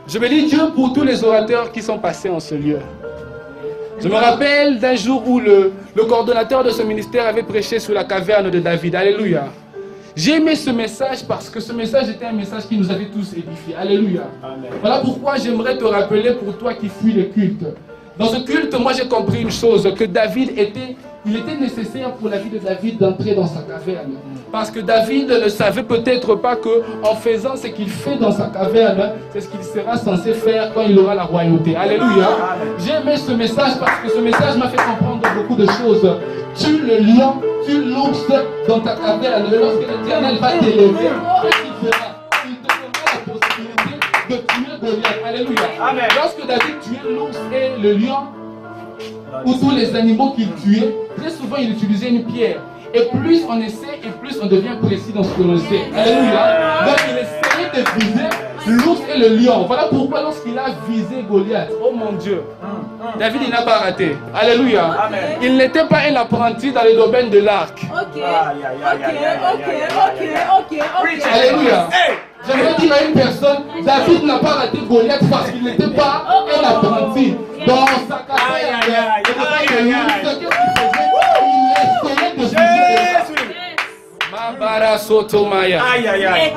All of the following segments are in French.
Je bénis Dieu pour tous les orateurs qui sont passés en ce lieu. Je me rappelle d'un jour où le coordonnateur de ce ministère avait prêché sur la caverne de David. Alléluia. J'ai aimé ce message parce que ce message était un message qui nous avait tous édifiés. Alléluia. Amen. Voilà pourquoi j'aimerais te rappeler pour toi qui fuis le culte. Dans ce culte, moi j'ai compris une chose, que David était nécessaire pour la vie de David d'entrer dans sa caverne. Parce que David ne savait peut-être pas qu'en faisant ce qu'il fait dans sa caverne, c'est ce qu'il sera censé faire quand il aura la royauté. Alléluia. J'ai aimé ce message parce que ce message m'a fait comprendre beaucoup de choses. Tue le lion, tue l'ours dans ta caverne. Lorsque l'Éternel va t'élever, qu'est-ce qu'il fera? Il te donnera la possibilité de tuer Goliath. Alléluia. Amen. Lorsque David tuait l'ours et le lion, ou tous les animaux qu'il tuait, très souvent il utilisait une pierre. Et plus on essaie, et plus on devient précis dans ce que l'on sait. Alléluia. Donc il essayait de viser l'ours et le lion. Voilà pourquoi lorsqu'il a visé Goliath, oh mon Dieu, David il n'a pas raté. Alléluia. Amen. Il n'était pas un apprenti dans le domaine de l'arc. Ok. Alléluia. J'aimerais dire à une personne, David n'a pas raté Goliath parce qu'il n'était pas un apprenti. Dans sa carrière, il essayait de viser. Mabara Sotomaya. Aïe aïe aïe.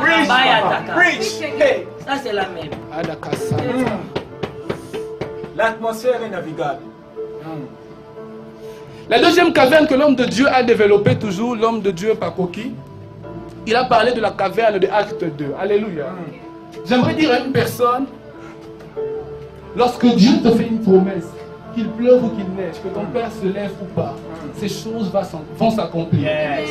Preach. Ça c'est la même. L'atmosphère est navigable. La deuxième caverne que l'homme de Dieu a développée, toujours l'homme de Dieu Pakoki, il a parlé de la caverne de Acte 2. Alléluia. J'aimerais dire à une personne, lorsque Dieu te fait une promesse, qu'il pleuve ou qu'il neige, que ton père se lève ou pas, ces choses vont s'accomplir. Yes.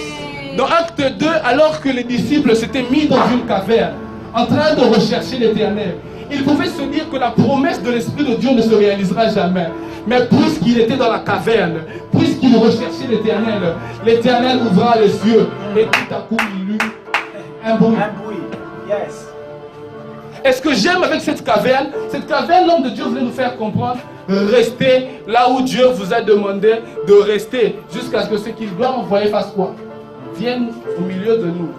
Dans Acte 2, alors que les disciples s'étaient mis dans une caverne, en train de rechercher l'Éternel, ils pouvaient se dire que la promesse de l'Esprit de Dieu ne se réalisera jamais. Mais puisqu'il était dans la caverne, puisqu'il recherchait l'Éternel, l'Éternel ouvra les yeux et tout à coup il eut un bruit. Un bruit. Yes. Et ce que j'aime avec cette caverne, l'homme de Dieu voulait nous faire comprendre, restez là où Dieu vous a demandé de rester, jusqu'à ce que ce qu'il doit envoyer fasse quoi? Vienne au milieu de nous.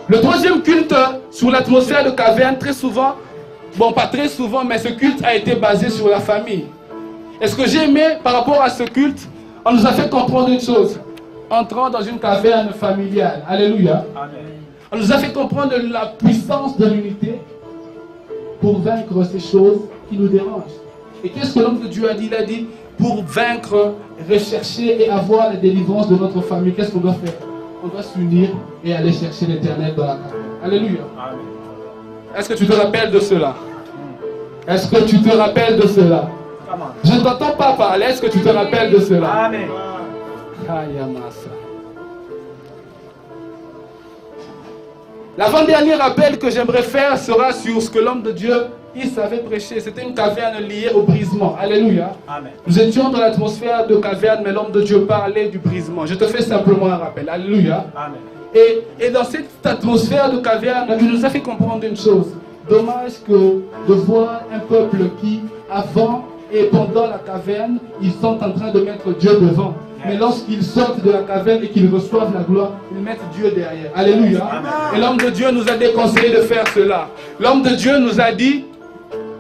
Le troisième culte sur l'atmosphère de caverne, très souvent, bon pas très souvent, mais ce culte a été basé sur la famille. Et ce que j'ai aimé par rapport à ce culte, on nous a fait comprendre une chose. Entrant dans une caverne familiale. Alléluia. Amen. On nous a fait comprendre la puissance de l'unité pour vaincre ces choses qui nous dérangent. Et qu'est-ce que l'homme de Dieu a dit? Il a dit, pour vaincre, rechercher et avoir la délivrance de notre famille, qu'est-ce qu'on doit faire? On doit s'unir et aller chercher l'Éternel dans la caverne. Alléluia. Amen. Est-ce que tu te rappelles de cela? Est-ce que tu te rappelles de cela? Je ne t'entends pas parler. Est-ce que tu te rappelles de cela? Amen. L'avant-dernier rappel que j'aimerais faire sera sur ce que l'homme de Dieu, il savait prêcher. C'était une caverne liée au brisement. Alléluia. Amen. Nous étions dans l'atmosphère de caverne, mais l'homme de Dieu parlait du brisement. Je te fais simplement un rappel. Alléluia. Amen. Et dans cette atmosphère de caverne, il nous a fait comprendre une chose. Dommage que de voir un peuple qui, avant et pendant la caverne, ils sont en train de mettre Dieu devant. Mais lorsqu'ils sortent de la caverne et qu'ils reçoivent la gloire, ils mettent Dieu derrière. Alléluia. Amen. Et l'homme de Dieu nous a déconseillé de faire cela. L'homme de Dieu nous a dit,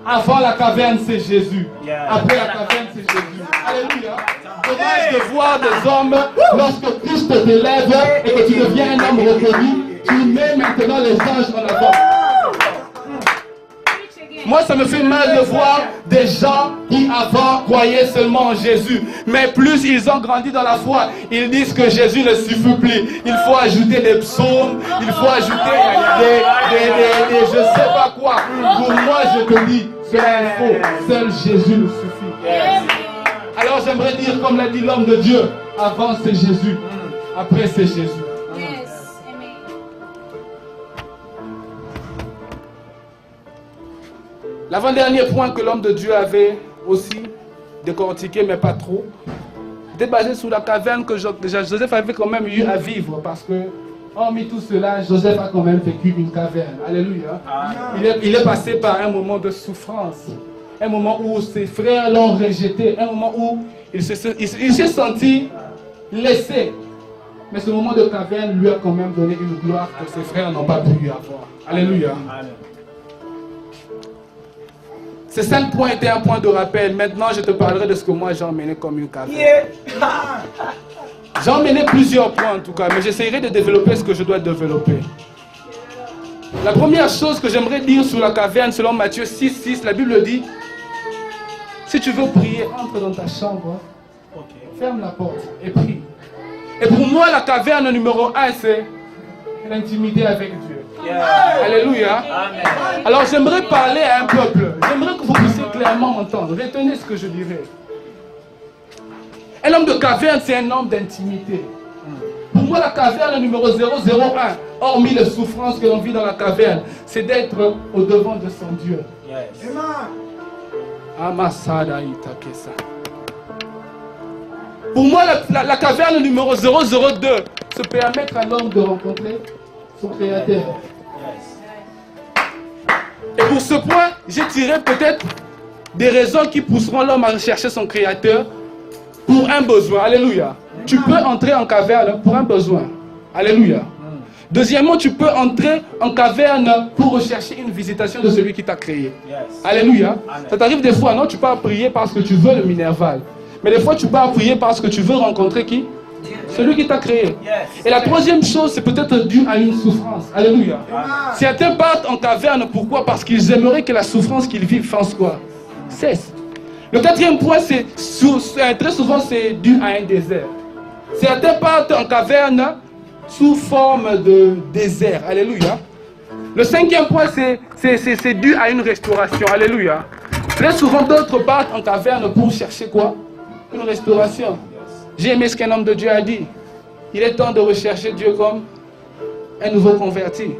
avant la caverne, c'est Jésus. Après la caverne, c'est Jésus. Alléluia. Dommage de voir des hommes, lorsque Christ t'élève et que tu deviens un homme reconnu, tu mets maintenant les anges en avant. Moi, ça me fait mal de voir des gens qui avant croyaient seulement en Jésus. Mais plus ils ont grandi dans la foi, ils disent que Jésus ne suffit plus. Il faut ajouter des psaumes, il faut ajouter des je ne sais pas quoi. Pour moi, je te dis, c'est faux. Seul Jésus nous suffit. Alors j'aimerais dire, comme l'a dit l'homme de Dieu, avant c'est Jésus, après c'est Jésus. L'avant-dernier point que l'homme de Dieu avait aussi décortiqué, mais pas trop, était basé sur la caverne que Joseph avait quand même eu à vivre. Parce que, hormis tout cela, Joseph a quand même vécu une caverne. Alléluia. Il est passé par un moment de souffrance. Un moment où ses frères l'ont rejeté. Un moment où il s'est senti laissé. Mais ce moment de caverne lui a quand même donné une gloire que ses frères n'ont pas pu avoir. Alléluia. Amen. Ces 5 points étaient un point de rappel. Maintenant, je te parlerai de ce que moi j'ai emmené comme une caverne. Yeah. J'ai emmené plusieurs points en tout cas, mais j'essaierai de développer ce que je dois développer. La première chose que j'aimerais dire sur la caverne, selon Matthieu 6,6, la Bible dit, si tu veux prier, entre dans ta chambre, ferme la porte et prie. Et pour moi, la caverne numéro 1, c'est l'intimité avec Dieu. Yeah. Alléluia. Amen. Alors j'aimerais parler à un peuple. J'aimerais que vous puissiez clairement m'entendre. Retenez ce que je dirais. Un homme de caverne, c'est un homme d'intimité. Pour moi, la caverne numéro 001, hormis les souffrances que l'on vit dans la caverne, c'est d'être au devant de son Dieu. Yes. Amasada itakesa. Pour moi, la caverne numéro 002, c'est permettre à l'homme de rencontrer son Créateur. Et pour ce point, j'ai tiré peut-être des raisons qui pousseront l'homme à rechercher son Créateur pour un besoin. Alléluia. Tu peux entrer en caverne pour un besoin. Alléluia. Deuxièmement, tu peux entrer en caverne pour rechercher une visitation de celui qui t'a créé. Alléluia. Ça t'arrive des fois, non? Tu pars prier parce que tu veux le minerval. Mais des fois, tu pars prier parce que tu veux rencontrer qui? Celui qui t'a créé. Et la troisième chose, c'est peut-être dû à une souffrance. Alléluia. Certains partent en caverne, pourquoi? Parce qu'ils aimeraient que la souffrance qu'ils vivent fasse quoi? Cesse. Le quatrième point, c'est très souvent c'est dû à un désert. Certains partent en caverne sous forme de désert. Alléluia. Le cinquième point, c'est dû à une restauration. Alléluia. Très souvent, d'autres partent en caverne pour chercher quoi? Une restauration. J'ai aimé ce qu'un homme de Dieu a dit. Il est temps de rechercher Dieu comme un nouveau converti.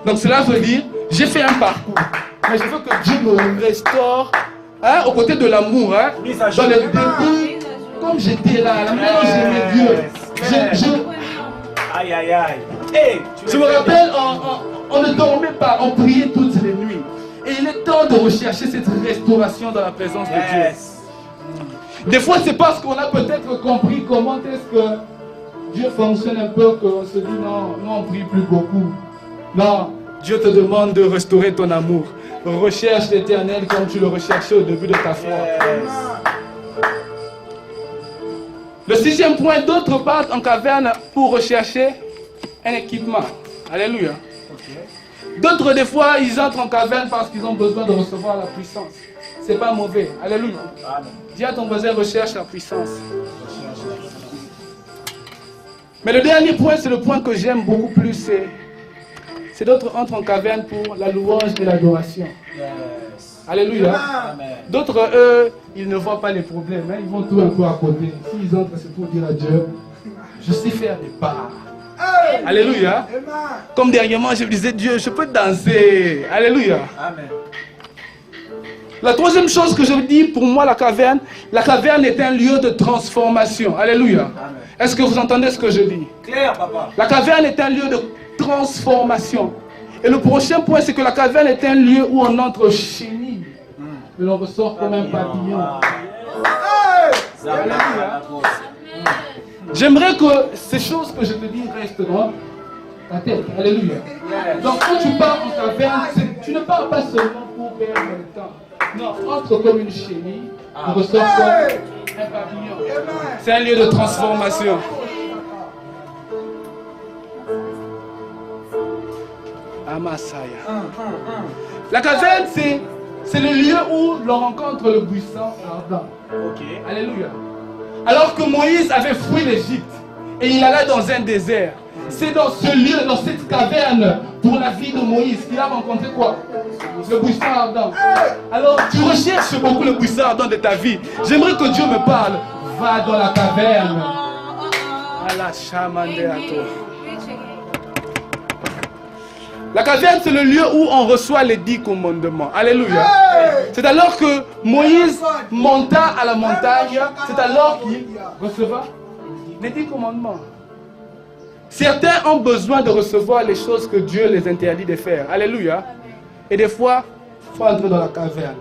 Donc cela veut dire, j'ai fait un parcours, mais je veux que Dieu me restaure, hein, aux côtés de l'amour, hein, dans les débuts, comme j'étais là, la manière dont j'aimais Dieu. Aïe, aïe, aïe. Hey, Je me rappelle, on ne dormait pas, on priait toutes les nuits. Et il est temps de rechercher cette restauration dans la présence de Dieu. Des fois, c'est parce qu'on a peut-être compris comment est-ce que Dieu fonctionne un peu qu'on se dit non, nous on prie plus beaucoup. Non, Dieu te demande de restaurer ton amour. Recherche l'Éternel comme tu le recherchais au début de ta foi. Le sixième point, d'autres partent en caverne pour rechercher un équipement. Alléluia. D'autres, des fois, ils entrent en caverne parce qu'ils ont besoin de recevoir la puissance. C'est pas mauvais. Alléluia. Dis à ton voisin, recherche la puissance. Mais le dernier point, c'est le point que j'aime beaucoup plus, c'est d'autres entrent en caverne pour la louange et l'adoration. Alléluia. D'autres, eux, ils ne voient pas les problèmes. Hein. Ils vont tout un peu à côté. S'ils entrent, c'est pour dire à Dieu, je sais faire des pas. Alléluia. Comme dernièrement, je me disais, Dieu, je peux danser. Alléluia. Amen. La troisième chose que je dis, pour moi, la caverne est un lieu de transformation. Alléluia. Est-ce que vous entendez ce que je dis? Claire, papa. La caverne est un lieu de transformation. Et le prochain point, c'est que la caverne est un lieu où on entre chenille. Et l'on ressort comme un papillon. Alléluia. J'aimerais que ces choses que je te dis restent dans ta tête. Alléluia. Donc quand tu pars en caverne, tu ne pars pas seulement pour perdre le temps. Non, entre comme une chenille, on ressort comme un papillon. C'est un lieu de transformation. Amasaya. La caverne, c'est le lieu où l'on rencontre le buisson ardent. Alléluia. Alors que Moïse avait fui l'Égypte et il allait dans un désert, c'est dans ce lieu, dans cette caverne, pour la vie de Moïse, qu'il a rencontré quoi? Le buisson ardent. Alors tu recherches beaucoup le buisson ardent de ta vie. J'aimerais que Dieu me parle. Va dans la caverne. La caverne, c'est le lieu où on reçoit les 10 commandements. Alléluia. C'est alors que Moïse monta à la montagne, c'est alors qu'il receva les 10 commandements. Certains ont besoin de recevoir les choses que Dieu les interdit de faire. Alléluia. Et des fois, il faut entrer dans la caverne.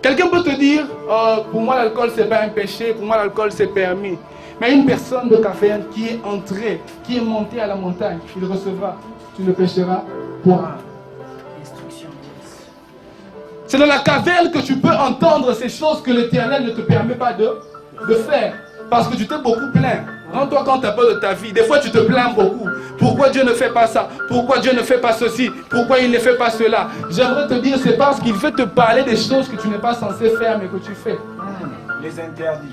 Quelqu'un peut te dire, oh, pour moi l'alcool c'est pas un péché, pour moi l'alcool c'est permis. Mais une personne de caverne qui est entrée, qui est montée à la montagne, il recevra. Tu ne pécheras point. C'est dans la caverne que tu peux entendre ces choses que l'Éternel ne te permet pas de faire. Parce que tu t'es beaucoup plaint. Rends-toi compte un peu de ta vie. Des fois, tu te plains beaucoup. Pourquoi Dieu ne fait pas ça? Pourquoi Dieu ne fait pas ceci? Pourquoi il ne fait pas cela? J'aimerais te dire, c'est parce qu'il veut te parler des choses que tu n'es pas censé faire, mais que tu fais. Les interdits.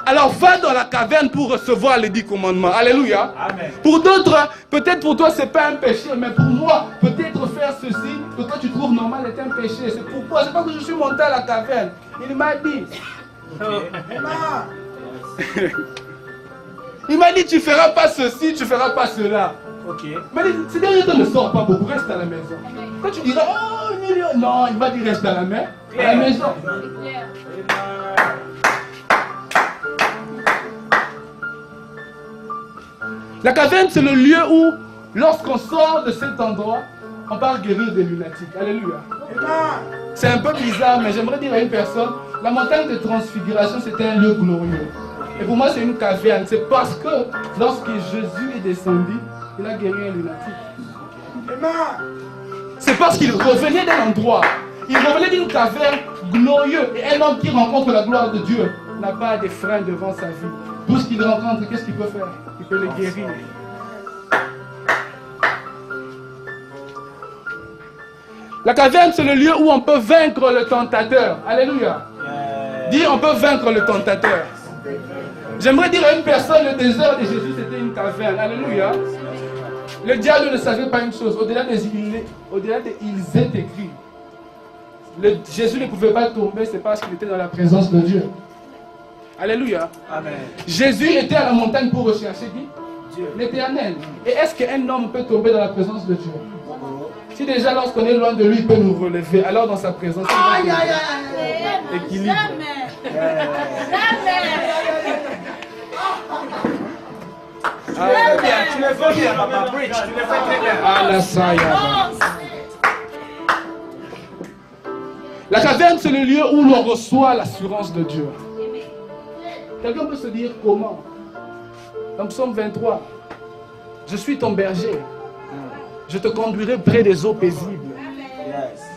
Alors va dans la caverne pour recevoir les 10 commandements. Alléluia. Amen. Pour d'autres, peut-être pour toi, ce n'est pas un péché, mais pour moi, peut-être faire ceci, que toi tu trouves normal est un péché. C'est pourquoi, c'est pas que je suis monté à la caverne. Il m'a dit. Il m'a dit, tu ne feras pas ceci, tu ne feras pas cela. Ok. Mais ces derniers temps ne sort pas beaucoup, reste à la maison. Quand tu diras, oh, non, il va dire reste à la maison. La caverne, c'est le lieu où, lorsqu'on sort de cet endroit, on part guérir des lunatiques. Alléluia. C'est un peu bizarre, mais j'aimerais dire à une personne, la montagne de transfiguration, c'était un lieu glorieux. Et pour moi, c'est une caverne. C'est parce que, lorsque Jésus est descendu, il a guéri un lunatique. C'est parce qu'il revenait d'un endroit. Il revenait d'une caverne glorieuse. Et un homme qui rencontre la gloire de Dieu n'a pas de frein devant sa vie. Tout ce qu'il rencontre, qu'est-ce qu'il peut faire? Il peut le guérir. La caverne, c'est le lieu où on peut vaincre le tentateur. Alléluia. Dis, on peut vaincre le tentateur. J'aimerais dire à une personne, le désert de Jésus, c'était une caverne. Alléluia. Le diable ne savait pas une chose. Au-delà des ils étaient écrits. Jésus ne pouvait pas tomber, c'est parce qu'il était dans la présence de Dieu. Alléluia. Amen. Jésus était à la montagne pour rechercher qui? L'Éternel. Et est-ce qu'un homme peut tomber dans la présence de Dieu? Si déjà lorsqu'on est loin de lui, il peut nous relever, alors dans sa présence, il va équilibre. Tu le fais bien, papa. Preach. Tu le fais très bien. La caverne, c'est le lieu où l'on reçoit l'assurance de Dieu. Quelqu'un peut se dire comment? Dans Psaume 23, je suis ton berger. Je te conduirai près des eaux paisibles.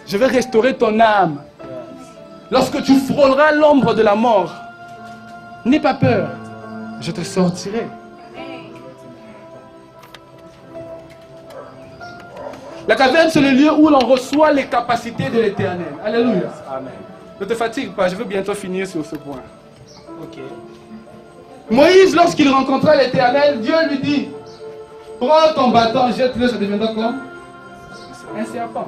Je vais restaurer ton âme. Lorsque tu frôleras l'ombre de la mort, n'aie pas peur. Je te sortirai. La caverne, c'est le lieu où l'on reçoit les capacités de l'Éternel. Alléluia. Amen. Ne te fatigue pas, je veux bientôt finir sur ce point. Ok. Moïse, lorsqu'il rencontra l'Éternel, Dieu lui dit, prends ton bâton, jette-le, ça deviendra comme un serpent.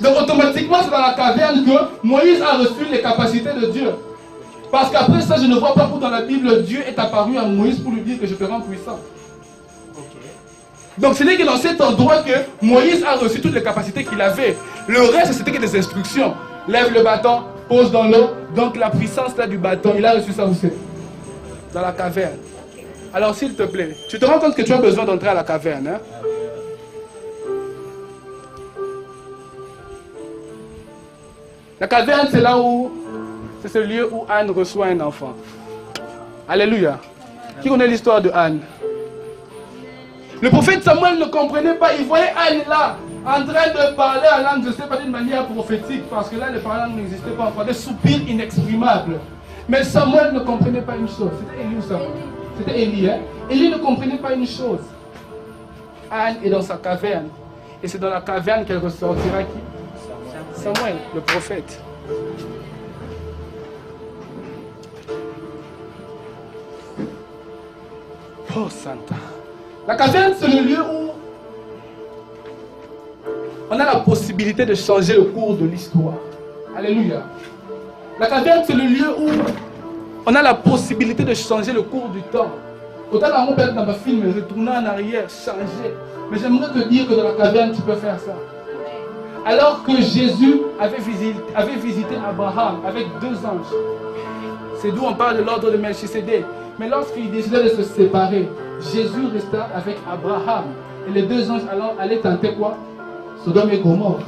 Donc automatiquement, c'est dans la caverne que Moïse a reçu les capacités de Dieu. Parce qu'après ça, je ne vois pas où dans la Bible, Dieu est apparu à Moïse pour lui dire que je te rends puissant. Donc ce n'est que dans cet endroit que Moïse a reçu toutes les capacités qu'il avait. Le reste, c'était que des instructions. Lève le bâton, pose dans l'eau. Donc la puissance là du bâton, il a reçu ça aussi. Dans la caverne. Alors s'il te plaît, tu te rends compte que tu as besoin d'entrer à la caverne. Hein? La caverne, c'est là où, c'est ce lieu où Anne reçoit un enfant. Alléluia. Qui connaît l'histoire de Anne? Le prophète Samuel ne comprenait pas. Il voyait Anne là, en train de parler en langue, je ne sais pas, d'une manière prophétique, parce que là, les paroles n'existaient pas encore, des soupirs inexprimables. Mais Samuel ne comprenait pas une chose. C'était Élie ou Samuel? C'était Élie, hein? Élie ne comprenait pas une chose. Anne est dans sa caverne. Et c'est dans la caverne qu'elle ressortira qui? Samuel, le prophète. Oh, Santa. La caverne, c'est le lieu où on a la possibilité de changer le cours de l'histoire. Alléluia. La caverne, c'est le lieu où on a la possibilité de changer le cours du temps. Autant dans mon père, dans ma film, retourner en arrière, changer. Mais j'aimerais te dire que dans la caverne, tu peux faire ça. Alors que Jésus avait visité Abraham avec 2 anges. C'est d'où on parle de l'ordre de Melchisédek. Mais lorsqu'il décida de se séparer, Jésus resta avec Abraham. Et les 2 anges allaient tenter quoi? Sodome et Gomorrhe.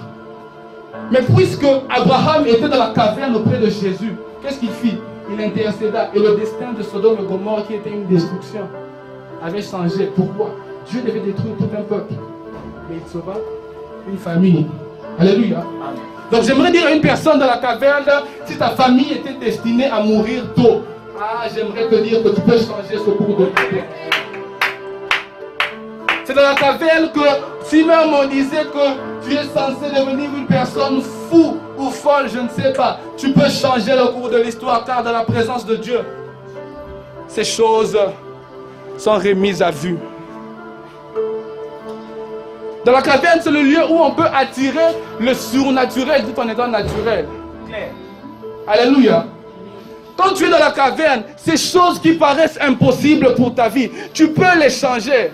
Mais puisque Abraham était dans la caverne auprès de Jésus, qu'est-ce qu'il fit? il intercéda et le destin de Sodome et Gomorrhe qui était une destruction avait changé. Pourquoi? Dieu devait détruire tout un peuple, mais il sauva une famille. Alléluia. Donc j'aimerais dire à une personne dans la caverne, si ta famille était destinée à mourir tôt, j'aimerais te dire que tu peux changer ce cours de l'histoire. C'est dans la caverne que si même on disait que tu es censé devenir une personne fou ou folle, je ne sais pas, tu peux changer le cours de l'histoire, car dans la présence de Dieu, ces choses sont remises à vue. Dans la caverne, c'est le lieu où on peut attirer le surnaturel tout en étant naturel. Alléluia. Quand tu es dans la caverne, ces choses qui paraissent impossibles pour ta vie, tu peux les changer.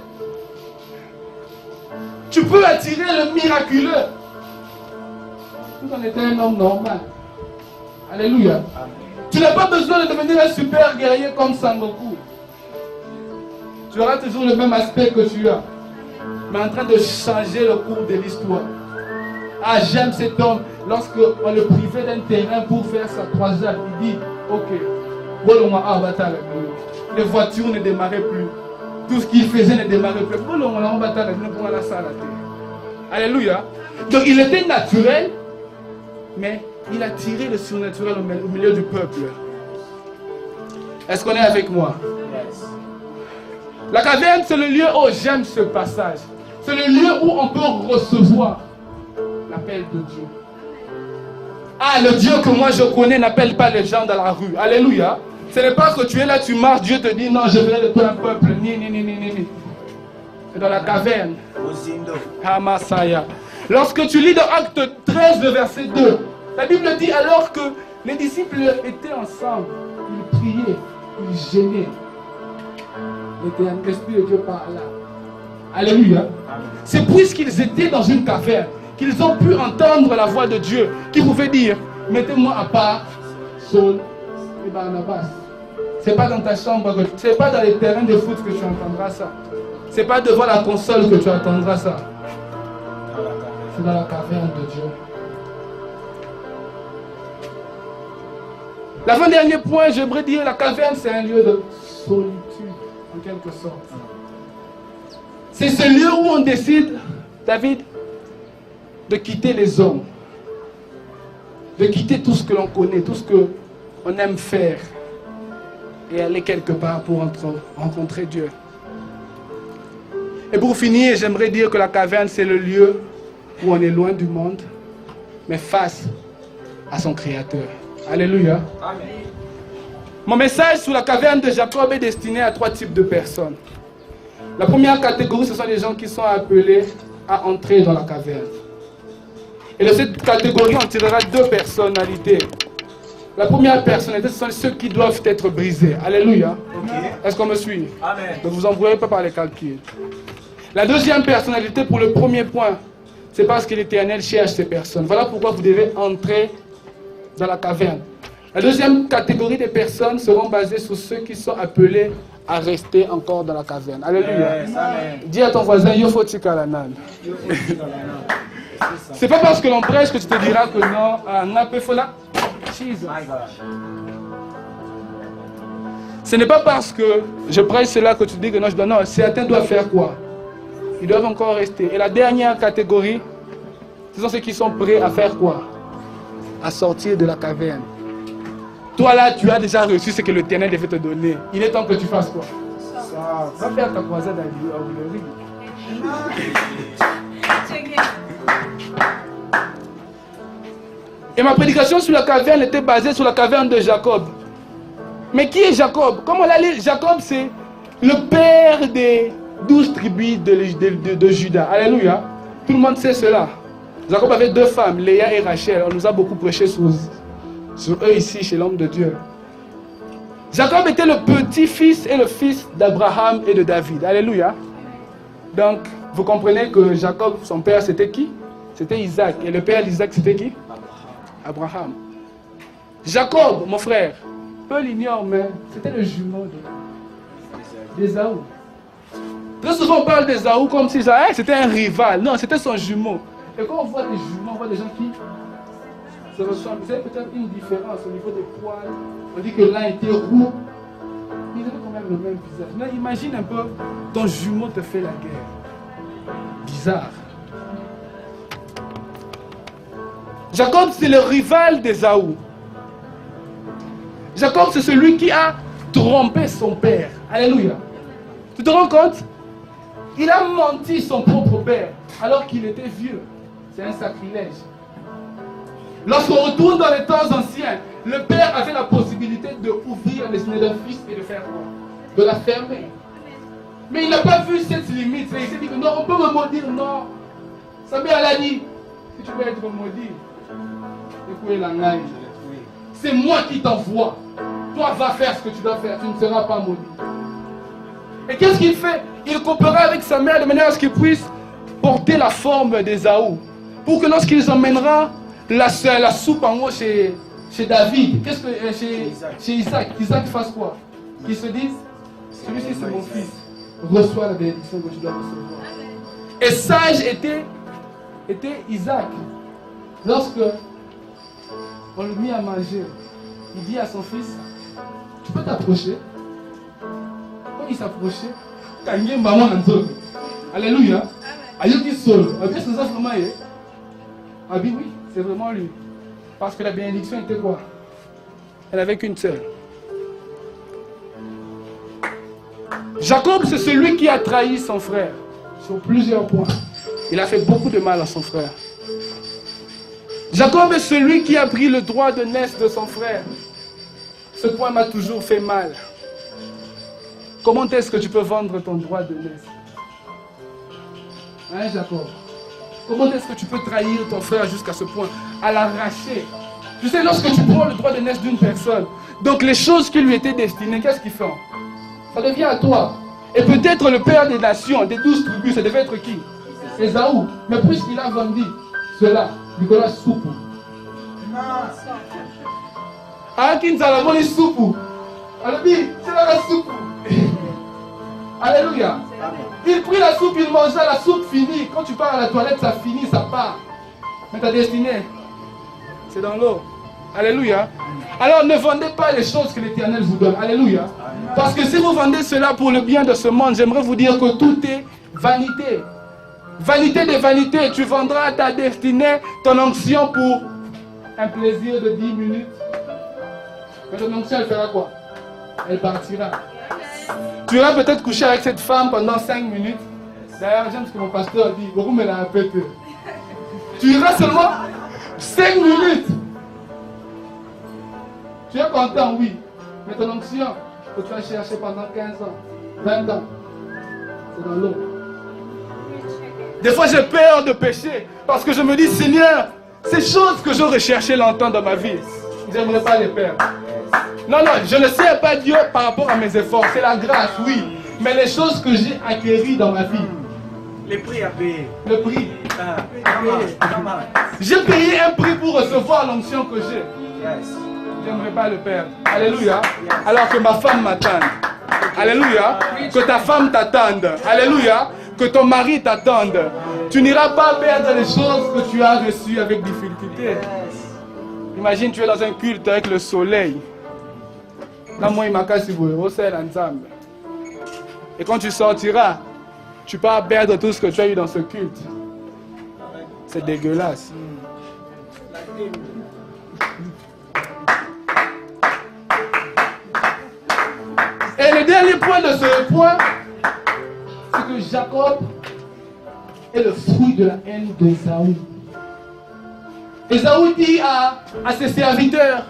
Tu peux attirer le miraculeux tout en étant un homme normal. Alléluia. Amen. Tu n'as pas besoin de devenir un super guerrier comme Sangoku. Tu auras toujours le même aspect que tu as, mais en train de changer le cours de l'histoire. J'aime cet homme. Lorsqu'on le privait d'un terrain pour faire sa croisade, il dit, ok, les voitures ne démarraient plus. Tout ce qu'il faisait ne démarrait plus. Alléluia. Donc il était naturel, mais il a tiré le surnaturel au milieu du peuple. Est-ce qu'on est avec moi? La caverne, c'est le lieu où j'aime ce passage. C'est le lieu où on peut recevoir l'appel de Dieu. Le Dieu que moi je connais n'appelle pas les gens dans la rue. Alléluia. Ce n'est pas que tu es là, tu marches, Dieu te dit non, je viens de toi un peuple. Ni. C'est dans la caverne. Hamasaya. Lorsque tu lis dans Acte 13, le verset 2, la Bible dit alors que les disciples étaient ensemble, ils priaient, ils gênaient. L'Esprit de Dieu par là. Alléluia. C'est puisqu'ils étaient dans une caverne qu'ils ont pu entendre la voix de Dieu qui pouvait dire, mettez-moi à part Saul et Barnabas. C'est pas dans ta chambre, c'est pas dans les terrains de foot que tu entendras ça. C'est pas devant la console que tu entendras ça. C'est dans la caverne de Dieu. L'avant-dernier point, j'aimerais dire, la caverne c'est un lieu de solitude, en quelque sorte. C'est ce lieu où on décide, David, de quitter les hommes, de quitter tout ce que l'on connaît, tout ce qu'on aime faire, et aller quelque part pour rencontrer Dieu. Et pour finir, j'aimerais dire que la caverne, c'est le lieu où on est loin du monde, mais face à son Créateur. Alléluia. Amen. Mon message sur la caverne de Jacob est destiné à 3 types de personnes. La première catégorie, ce sont les gens qui sont appelés à entrer dans la caverne. Et de cette catégorie, on tirera 2 personnalités. La première personnalité, ce sont ceux qui doivent être brisés. Alléluia. Okay. Est-ce qu'on me suit? Amen. Ne vous embrouillez pas par les calculs. La deuxième personnalité, pour le premier point, c'est parce que l'Éternel cherche ces personnes. Voilà pourquoi vous devez entrer dans la caverne. La deuxième catégorie des personnes seront basées sur ceux qui sont appelés à rester encore dans la caverne. Alléluia. Yes, dis à ton voisin, yo faut tikalanan. C'est pas parce que l'on prêche que tu te diras que non, on a peu fola. Ce n'est pas parce que je prêche cela que tu dis que non, je dois. Non, certains doivent faire quoi? Ils doivent encore rester. Et la dernière catégorie, ce sont ceux qui sont prêts à faire quoi? À sortir de la caverne. Toi là, tu as déjà reçu ce que l'Éternel devait te donner. Il est temps que tu fasses quoi? Ça. Va faire ta croisade à Villery. Et ma prédication sur la caverne était basée sur la caverne de Jacob. Mais qui est Jacob? Comme on l'a dit, Jacob c'est le père des 12 tribus de Juda. Alléluia. Tout le monde sait cela. Jacob avait 2 femmes, Léa et Rachel. On nous a beaucoup prêché sur eux ici, chez l'homme de Dieu. Jacob était le petit-fils et le fils d'Abraham et de David. Alléluia. Donc, vous comprenez que Jacob, son père, c'était qui? C'était Isaac. Et le père d'Isaac, c'était qui? Abraham. Jacob, mon frère, peu l'ignore, mais c'était le jumeau d'Ésaü. Très souvent, on parle d'Ésaü comme si c'était un rival. Non, c'était son jumeau. Et quand on voit des jumeaux, on voit des gens qui se ressemblent. Vous avez peut-être une différence au niveau des poils. On dit que l'un était roux. Ils avaient quand même le même visage. Mais imagine un peu, ton jumeau te fait la guerre. Bizarre. Jacob, c'est le rival d'Ésaü. Jacob, c'est celui qui a trompé son père. Alléluia. Tu te rends compte? Il a menti son propre père alors qu'il était vieux. C'est un sacrilège. Lorsqu'on retourne dans les temps anciens, le père avait la possibilité d'ouvrir les yeux d'un fils et de faire quoi? De la fermer. Mais il n'a pas vu cette limite. Il s'est dit que non, on peut me maudire. Non. Sa mère l'a dit, si tu veux être maudit, écoutez la ngaï. C'est moi qui t'envoie. Toi, va faire ce que tu dois faire. Tu ne seras pas maudit. Et qu'est-ce qu'il fait? Il coopéra avec sa mère de manière à ce qu'il puisse porter la forme d'Ésaü. Pour que lorsqu'ils emmènera la soupe en haut chez David, qu'est-ce que chez Isaac, Isaac fasse quoi? Qu'il se dise, celui-ci c'est mon fils, reçois la bénédiction que tu dois recevoir. Et sage était Isaac. Lorsque on le mit à manger, il dit à son fils, tu peux t'approcher. Quand il s'approchait, alléluia. Ah oui, c'est vraiment lui. Parce que la bénédiction était quoi? Elle n'avait qu'une seule. Jacob, c'est celui qui a trahi son frère sur plusieurs points. Il a fait beaucoup de mal à son frère. Jacob est celui qui a pris le droit de naissance de son frère. Ce point m'a toujours fait mal. Comment est-ce que tu peux vendre ton droit de naissance? Hein, Jacob? Comment est-ce que tu peux trahir ton frère jusqu'à ce point? À l'arracher. Tu sais, lorsque tu prends le droit de naissance d'une personne, donc les choses qui lui étaient destinées, qu'est-ce qu'ils font? Ça devient à toi. Et peut-être le père des nations, des 12 tribus, ça devait être qui? Ésaü. Mais puisqu'il a vendu cela, Nicolas Soupou. Ah, qui nous a la monnaie Soupou. Alors, c'est la soupe. Alléluia. Il prit la soupe, il mangea la soupe finie. Quand tu pars à la toilette, ça finit, ça part. Mais ta destinée, c'est dans l'eau. Alléluia. Alors ne vendez pas les choses que l'Éternel vous donne. Alléluia. Parce que si vous vendez cela pour le bien de ce monde, j'aimerais vous dire que tout est vanité. Vanité des vanités. Tu vendras ta destinée, ton onction pour un plaisir de 10 minutes. Mais ton onction, elle fera quoi? Elle partira. Tu iras peut-être coucher avec cette femme pendant 5 minutes. D'ailleurs, j'aime ce que mon pasteur dit. Beaucoup me l'a répété. Tu iras seulement 5 minutes. Tu es content, oui. Mais ton onction, que tu vas chercher pendant 15 ans, 20 ans, c'est dans l'eau. Des fois, j'ai peur de pécher. Parce que je me dis, Seigneur, ces choses que j'aurais cherché longtemps dans ma vie, je n'aimerais pas les perdre. Non, non, je ne sers pas Dieu par rapport à mes efforts. C'est la grâce, oui. Mais les choses que j'ai acquéries dans ma vie. Le prix à payer. Le prix. J'ai payé un prix pour recevoir l'onction que j'ai. Je n'aimerais pas le perdre. Alléluia. Alors que ma femme m'attende. Alléluia. Que ta femme t'attende. Alléluia. Que ton mari t'attende. Tu n'iras pas perdre les choses que tu as reçues avec difficulté. Imagine, tu es dans un culte avec le soleil. Et quand tu sortiras, tu peux perdre tout ce que tu as eu dans ce culte. C'est dégueulasse. Et le dernier point de ce point, c'est que Jacob est le fruit de la haine d'Ésaü. Ésaü dit à ses serviteurs,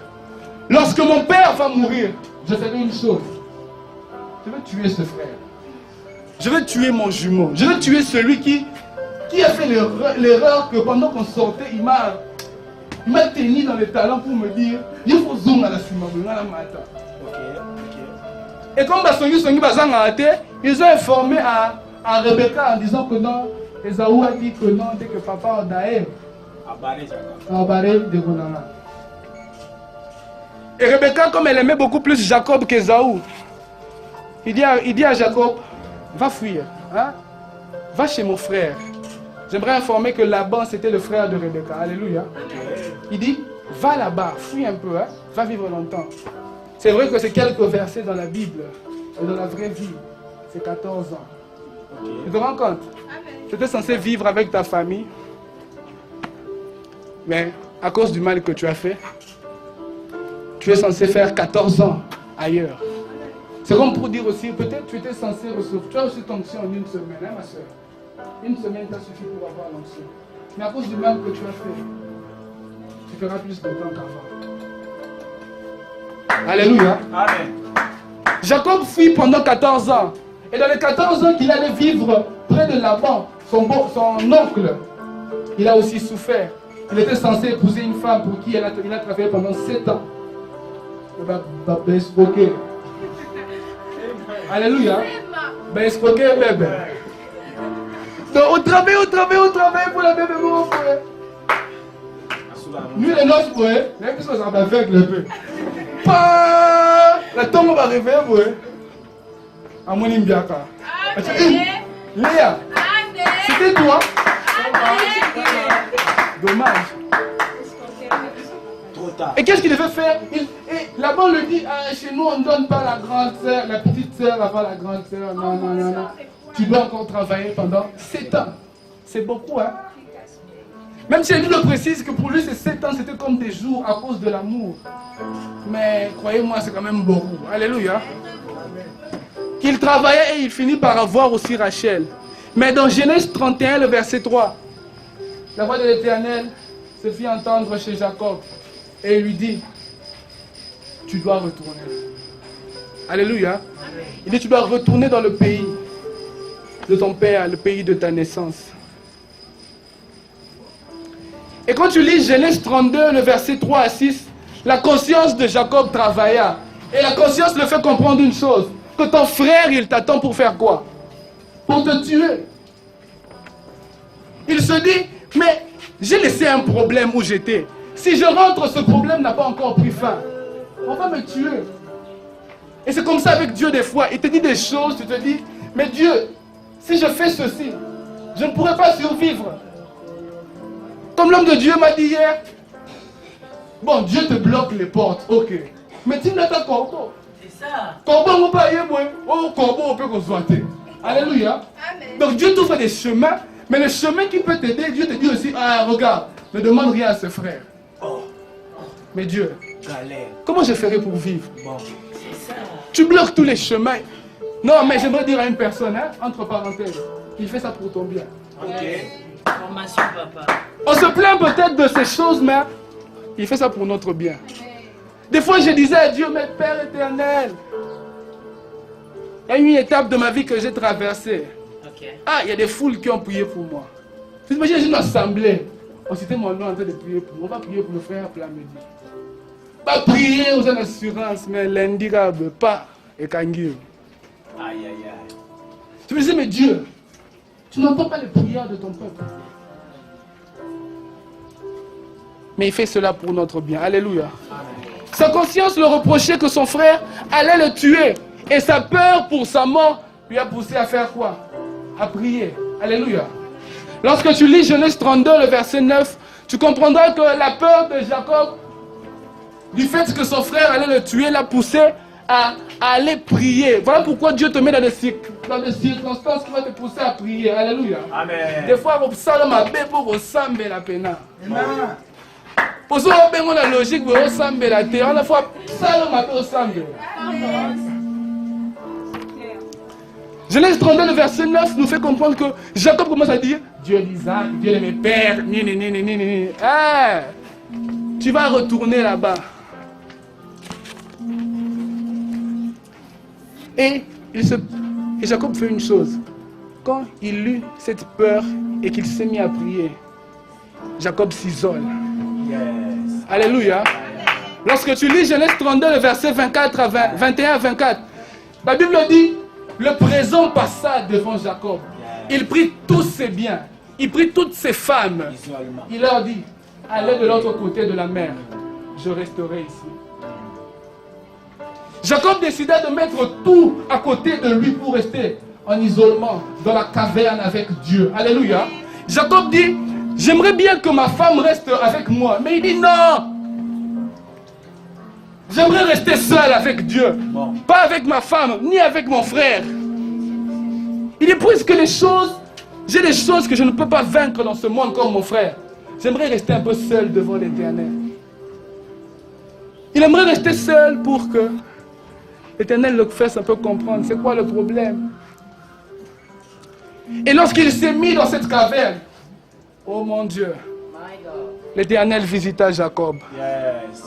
lorsque mon père va mourir, je ferai une chose. Je vais tuer ce frère. Je vais tuer mon jumeau. Je vais tuer celui qui a fait l'erreur que pendant qu'on sortait, il m'a tenu dans les talons pour me dire, il faut zoomer à la matin. Et comme ils ont informé à Rebecca en disant que non, Ésaü a dit que non, dès que papa a d'ailleurs. Et Rebecca, comme elle aimait beaucoup plus Jacob qu'Ésaü, il dit à Jacob, va fuir, hein? Va chez mon frère. J'aimerais informer que Laban, c'était le frère de Rebecca. Alléluia. Il dit, Va là-bas, fuis un peu, hein? Va vivre longtemps. C'est vrai que c'est quelques versets dans la Bible, mais dans la vraie vie, c'est 14 ans. Tu te rends compte? Tu étais censé vivre avec ta famille, mais à cause du mal que tu as fait, tu es censé faire 14 ans ailleurs. C'est comme pour dire aussi, peut-être tu étais censé recevoir, tu as reçu ton onction en une semaine, hein ma soeur? Une semaine t'a suffi pour avoir l'onction. Mais à cause du mal que tu as fait, tu feras plus de temps qu'avant. Alléluia. Amen. Jacob fuit pendant 14 ans. Et dans les 14 ans qu'il allait vivre près de Laban, son oncle, il a aussi souffert. Il était censé épouser une femme pour qui il a travaillé pendant 7 ans. Il va escroquer. Alléluia. Ben escroquer, bébé. Donc, on travaille pour la bébé, mon frère. Nous, les noces, pour eux, les gens sont avec le peu. La tombe va arriver, vous. À mon imbiaka. Léa, c'était toi. Dommage. Trop tard. Et qu'est-ce qu'il devait faire? Là-bas, on le dit, chez nous, on ne donne pas la grande sœur, la petite sœur avant la grande sœur. Non, non, non, non. Tu dois encore travailler pendant 7 ans. C'est beaucoup, hein? Même si la Bible précise que pour lui, ces 7 ans, c'était comme des jours à cause de l'amour. Mais croyez-moi, c'est quand même beaucoup. Alléluia. Il travaillait et il finit par avoir aussi Rachel. Mais dans Genèse 31, le verset 3, la voix de l'Éternel se fit entendre chez Jacob et il lui dit, tu dois retourner. Alléluia. Il dit, tu dois retourner dans le pays de ton père, le pays de ta naissance. Et quand tu lis Genèse 32, le verset 3 à 6, la conscience de Jacob travailla. Et la conscience le fait comprendre une chose, que ton frère, il t'attend pour faire quoi? Pour te tuer. Il se dit, mais j'ai laissé un problème où j'étais. Si je rentre, ce problème n'a pas encore pris fin. On va me tuer. Et c'est comme ça avec Dieu des fois. Il te dit des choses, tu te dis, mais Dieu, si je fais ceci, je ne pourrai pas survivre. Comme l'homme de Dieu m'a dit hier, bon, Dieu te bloque les portes, ok. Mais tu n'as pas corbeau. C'est ça. Corbeau, on peut y aller, oh, corbeau, on peut consulter. Alléluia. Amen. Donc Dieu t'ouvre des chemins, mais le chemin qui peut t'aider, Dieu te dit aussi, ah, regarde, ne demande rien à ce frère. Oh. Mais Dieu, galère. Comment je ferai pour vivre? Bon. C'est ça. Tu bloques tous les chemins. Non, mais j'aimerais dire à une personne, hein, entre parenthèses, il fait ça pour ton bien. Ok. Formation, papa. On se plaint peut-être de ces choses, mais il fait ça pour notre bien. Des fois, je disais à Dieu, mais Père éternel, il y a une étape de ma vie que j'ai traversée. Okay. Ah, il y a des foules qui ont prié pour moi. Tu t'imagines, j'ai une assemblée. On citait mon nom en train de prier pour moi. On va prier pour le frère Plamedi. Pas prier aux assurances, mais l'indirabe, pas et Kangir. Aïe, aïe, aïe. Je me disais, mais Dieu, tu n'entends pas les prières de ton peuple. Mais il fait cela pour notre bien. Alléluia. Amen. Sa conscience le reprochait que son frère allait le tuer. Et sa peur pour sa mort lui a poussé à faire quoi? À prier. Alléluia. Lorsque tu lis Genèse 32, le verset 9, tu comprendras que la peur de Jacob, du fait que son frère allait le tuer, l'a poussé à aller prier. Voilà pourquoi Dieu te met dans des circonstances qui vont te pousser à prier. Alléluia. Amen. Des fois, vous savez ma bébé pour ressembler la peine. Amen. Pour ça, on a la logique pour ressembler la terre. On a fois ça m'a ressemblé. Genèse 32, le verset 9 nous fait comprendre que Jacob commence à dire Dieu d'Isaac, Dieu de mes pères, ah, tu vas retourner là-bas. Et Jacob fait une chose. Quand il eut cette peur et qu'il s'est mis à prier, Jacob s'isole. Yes. Alléluia. Lorsque tu lis Genèse 32, le verset 24 à 21 à 24, la Bible dit, le présent passa devant Jacob. Il prit tous ses biens. Il prit toutes ses femmes. Il leur dit, allez de l'autre côté de la mer. Je resterai ici. Jacob décida de mettre tout à côté de lui pour rester en isolement dans la caverne avec Dieu. Alléluia. Jacob dit, j'aimerais bien que ma femme reste avec moi. Mais il dit non. J'aimerais rester seul avec Dieu. Pas avec ma femme, ni avec mon frère. Il est plus que les choses. J'ai des choses que je ne peux pas vaincre dans ce monde comme mon frère. J'aimerais rester un peu seul devant l'Éternel. Il aimerait rester seul pour que l'Éternel le fasse un peu comprendre. C'est quoi le problème? Et lorsqu'il s'est mis dans cette caverne, oh mon Dieu, l'Éternel visita Jacob. Yes.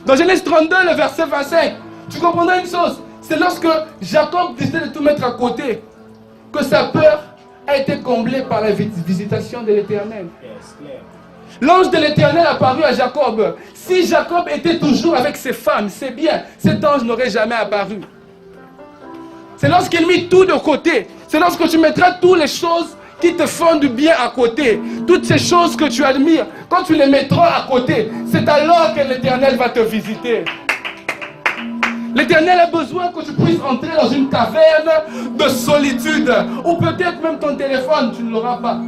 Dans Genèse 32, le verset 25, tu comprendras une chose. C'est lorsque Jacob décide de tout mettre à côté que sa peur a été comblée par la visitation de l'Éternel. L'ange de l'Éternel apparut à Jacob. Si Jacob était toujours avec ses femmes, c'est bien, cet ange n'aurait jamais apparu. C'est lorsqu'il mit tout de côté, c'est lorsque tu mettras toutes les choses qui te font du bien à côté, toutes ces choses que tu admires, quand tu les mettras à côté, c'est alors que l'Éternel va te visiter. L'Éternel a besoin que tu puisses entrer dans une caverne de solitude, ou peut-être même ton téléphone, tu ne l'auras pas.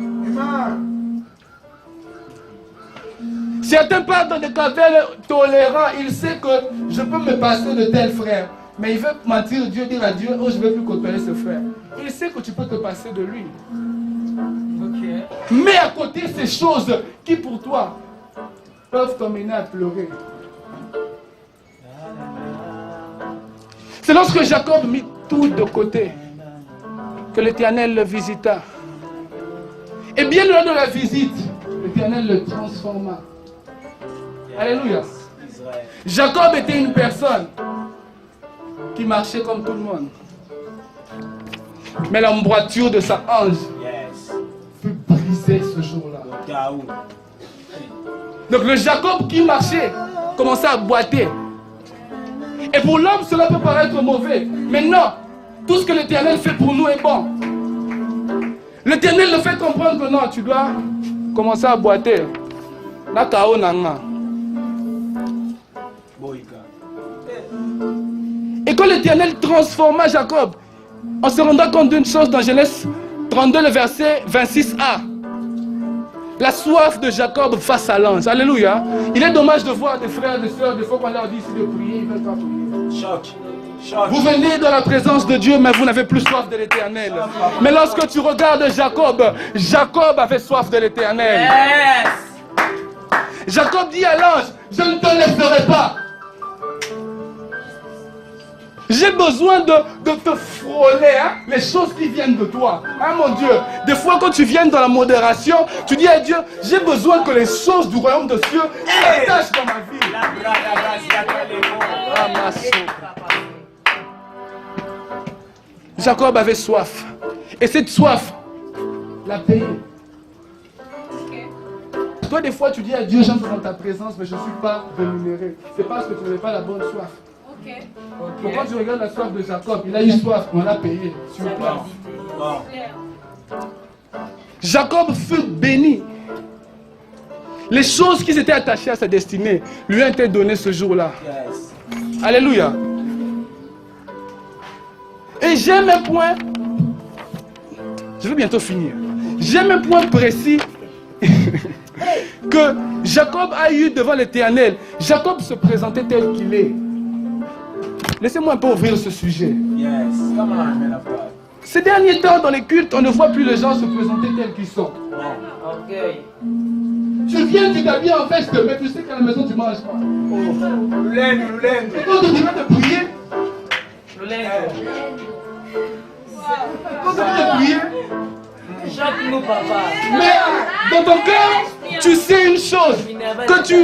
Certains partent dans des cavernes tolérants, il sait que je peux me passer de tel frère, mais il veut mentir Dieu, dire à Dieu, oh je ne veux plus côtoyer ce frère. Il sait que tu peux te passer de lui. Okay. Mets à côté ces choses qui pour toi peuvent t'emmener à pleurer. C'est lorsque Jacob mit tout de côté que l'Éternel le visita. Et bien lors de la visite, l'Éternel le transforma. Alléluia. Jacob était une personne qui marchait comme tout le monde. Mais l'emboîture de sa hanche fut brisée ce jour-là. Donc le Jacob qui marchait commençait à boiter. Et pour l'homme, cela peut paraître mauvais. Mais non, tout ce que l'Éternel fait pour nous est bon. L'Éternel le fait comprendre que non, tu dois commencer à boiter. Et quand l'Éternel transforma Jacob, on se rendra compte d'une chose dans Genèse 32, le verset 26a. La soif de Jacob face à l'ange. Alléluia. Il est dommage de voir des frères et des sœurs, des fois qu'on leur dit ici de prier, ils ne veulent pas prier. Choc. Vous venez dans la présence de Dieu, mais vous n'avez plus soif de l'Éternel. Mais lorsque tu regardes Jacob, Jacob avait soif de l'Éternel. Yes. Jacob dit à l'ange, je ne te laisserai pas. J'ai besoin de te frôler, hein, les choses qui viennent de toi. Hein, mon Dieu, des fois quand tu viens dans la modération, tu dis à Dieu, j'ai besoin que les choses du royaume de Dieu s'attachent dans ma vie. Jacob avait soif. Et cette soif l'a payé. Toi, des fois, tu dis à Dieu, j'entre dans ta présence, mais je ne suis pas rémunéré. C'est parce que tu n'avais pas la bonne soif. Okay. Donc, quand tu regardes la soif de Jacob, il a eu soif, on l'a payé. Jacob fut béni. Les choses qui étaient attachées à sa destinée lui ont été données ce jour-là. Yes. Alléluia. Et j'aime un point, je vais bientôt finir. J'aime un point précis que Jacob a eu devant l'Éternel. Jacob se présentait tel qu'il est. Laissez-moi un peu ouvrir ce sujet. Yes. Ces derniers temps, dans les cultes, on ne voit plus les gens se présenter tels qu'ils sont. Okay. Tu viens, tu t'habilles en veste, mais tu sais qu'à la maison, tu ne manges pas. Et quand tu viens de prier, quand tu viens de prier, mais dans ton cœur, tu sais une chose, que tu...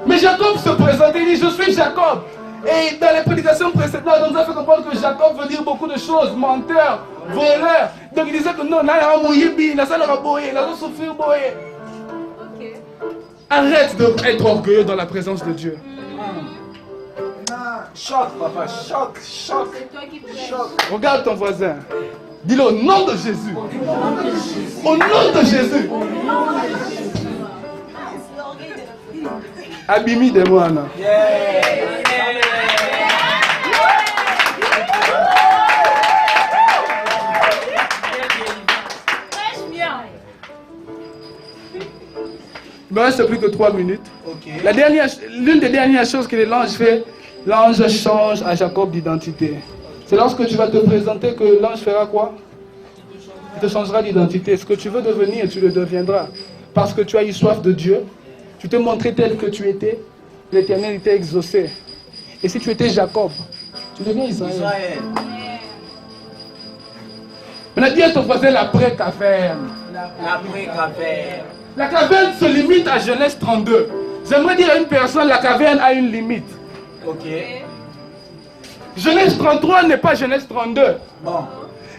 Mais Jacob se présentait, il dit, je suis Jacob. Et dans les prédications précédentes, on nous a fait comprendre que Jacob veut dire beaucoup de choses, menteur, voleur. Donc il disait que non, arrête d'être orgueilleux dans la présence de Dieu. Choc, papa, choc, choc. Regarde ton voisin. Dis-le au nom de Jésus. Au nom de Jésus. Abimi de moi, Anna. me reste plus que 3 minutes. Okay. L'une des dernières choses que l'ange fait, l'ange change à Jacob d'identité. C'est lorsque tu vas te présenter que l'ange fera quoi? Il te changera d'identité. Ce que tu veux devenir, tu le deviendras. Parce que tu as eu soif de Dieu. Tu te montrais tel que tu étais. L'Éternel était exaucé. Et si tu étais Jacob, tu deviens Israël. Maintenant, dis à ton voisin l'après-caverne. L'après-caverne. La caverne se limite à Genèse 32. J'aimerais dire à une personne, la caverne a une limite. Ok. Genèse 33 n'est pas Genèse 32. Bon.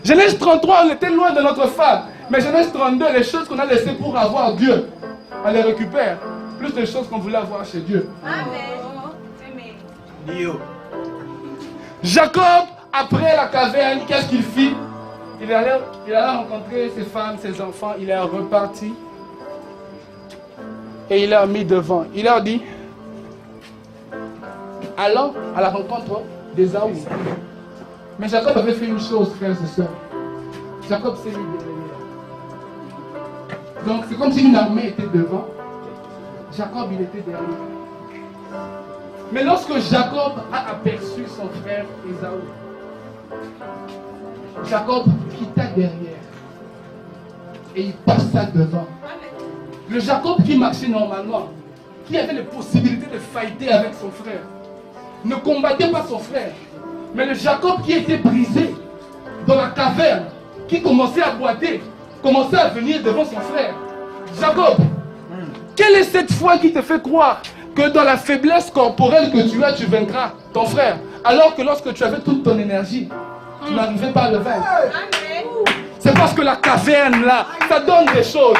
Genèse 33, on était loin de notre femme. Mais Genèse 32, les choses qu'on a laissées pour avoir Dieu, on les récupère. Plus de choses qu'on voulait avoir chez Dieu. Amen. Jacob, après la caverne, qu'est-ce qu'il fit? Il allait rencontrer ses femmes, ses enfants. Il est reparti. Et il leur a mis devant. Il leur dit, allons à la rencontre d'Ésaü. Mais Jacob avait fait une chose, frères et sœurs. Jacob s'est mis derrière. Donc c'est comme si une armée était devant. Jacob, il était derrière. Mais lorsque Jacob a aperçu son frère Ésaü, Jacob quitta derrière. Et il passa devant. Le Jacob qui marchait normalement, qui avait les possibilités de fighter avec son frère, ne combattait pas son frère. Mais le Jacob qui était brisé dans la caverne, qui commençait à boiter, commençait à venir devant son frère. Jacob, quelle est cette foi qui te fait croire que dans la faiblesse corporelle que tu as, tu vaincras ton frère, alors que lorsque tu avais toute ton énergie, tu n'arrivais pas à le vaincre? C'est parce que la caverne là, ça donne des choses.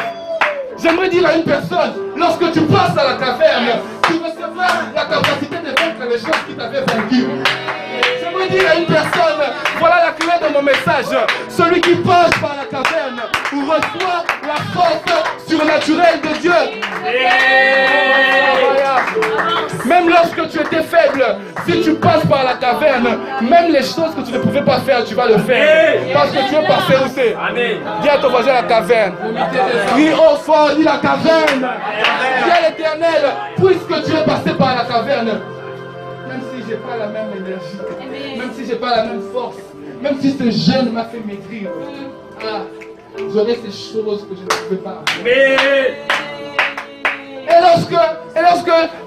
J'aimerais dire à une personne, lorsque tu passes à la caverne, tu recevras la capacité de vaincre les choses qui t'avaient vaincu. J'aimerais dire à une personne, voilà la clé de mon message. Celui qui passe par la caverne reçoit la force surnaturelle de Dieu. Même lorsque tu étais faible, si tu passes par la caverne, même les choses que tu ne pouvais pas faire, tu vas le faire. Parce que tu es passé où c'est. Dis à ton voisin la caverne. Crie au fort, dis la caverne. Dis à l'Éternel, puisque tu es passé par la caverne, même si je n'ai pas la même énergie, même si je n'ai pas la même force, même si ce jeûne m'a fait maigrir, j'aurai ces choses que je ne pouvais pas. Et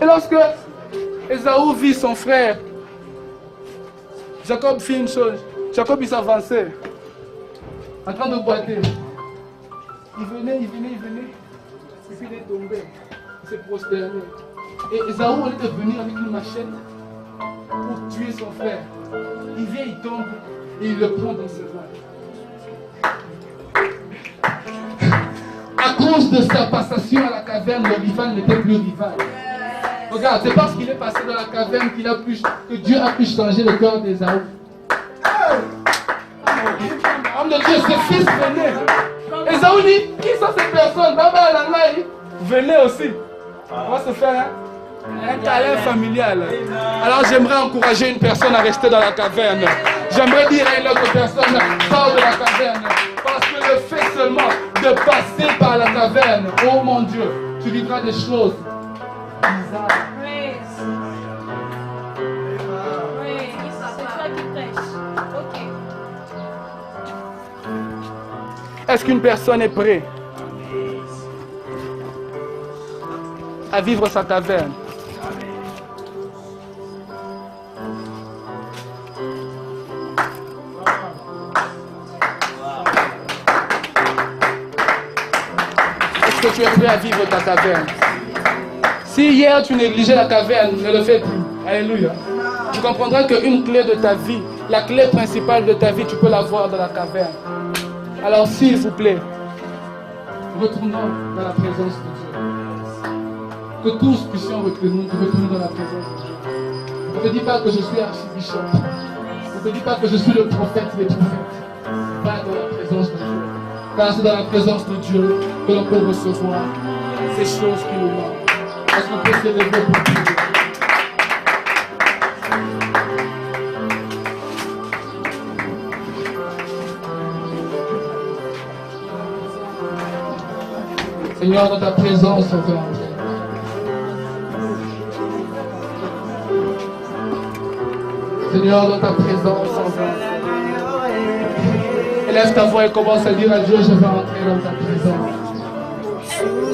lorsque Ésaü vit son frère, Jacob fit une chose. Jacob, il s'avançait, en train de boiter. Il venait. Et puis il est tombé. Il s'est prosterné. Et Ésaü, au lieu de venir avec une machette pour tuer son frère, il vient, il tombe et il le prend dans ses bras. À cause de sa passation à la caverne, le rival n'était plus rival. Regarde, c'est parce qu'il est passé dans la caverne que Dieu a pu changer le cœur d'Ésaü. Homme de Dieu, ce fils venait. Ésaü dit, qui sont ces personnes? Baba Langai, venez aussi. On va se faire un câlin familial. Alors j'aimerais encourager une personne à rester dans la caverne. J'aimerais dire à une autre personne, sors de la caverne. Parce que le fait seulement de passer par la caverne, oh mon Dieu, tu vivras des choses bizarres. Est-ce qu'une personne est prête à vivre sa caverne? Est-ce que tu es prêt à vivre ta caverne? Si hier tu négligeais la caverne, ne le fais plus. Alléluia. Tu comprendras qu'une clé de ta vie, la clé principale de ta vie, tu peux l'avoir dans la caverne. Alors s'il vous plaît, retournons dans la présence de Dieu. Que tous puissions retourner dans la présence de Dieu. Ne te dis pas que je suis archibishop. Ne te dis pas que je suis le prophète des prophètes. Va dans la présence de Dieu. Car c'est dans la présence de Dieu que l'on peut recevoir ces choses qui nous manquent. Est-ce qu'on peut se lever pour Dieu? Seigneur, dans ta présence, on veut entrer. Seigneur, dans ta présence, élève ta voix et commence à dire à Dieu, je vais entrer dans ta présence.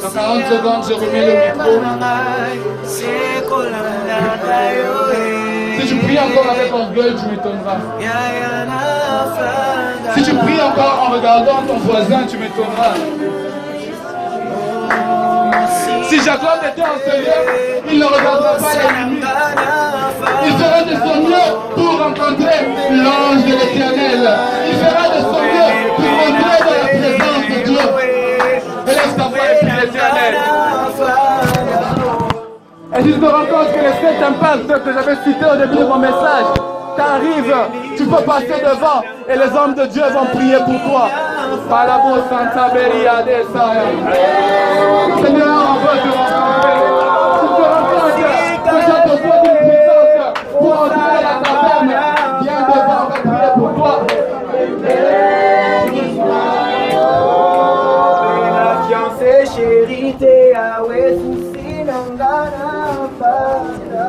Dans 40 secondes, je remets le micro. Si tu pries encore avec orgueil, tu m'étonneras. Si tu pries encore en regardant ton voisin, tu m'étonneras. Si Jacob était en ce lieu, il ne regardera pas la nuit. Il fera de son mieux pour rencontrer l'ange de l'Éternel. Il fera de son mieux pour rentrer dans la présence de Dieu. Élève ta voix et prie l'Éternel. Et si tu te rends compte que les 7 impacts que j'avais cités au début de mon message t'arrivent, tu peux passer devant et les hommes de Dieu vont prier pour toi. Palabo Santa Beria de Saya. Seigneur, on veut te rencontrer. Tu te rends compte que tu as besoin d'une puissance pour entrer à la taverne. Viens devant, on va prier pour toi. La fiancée chérie, t'es à Wessi, Nangana, Fada.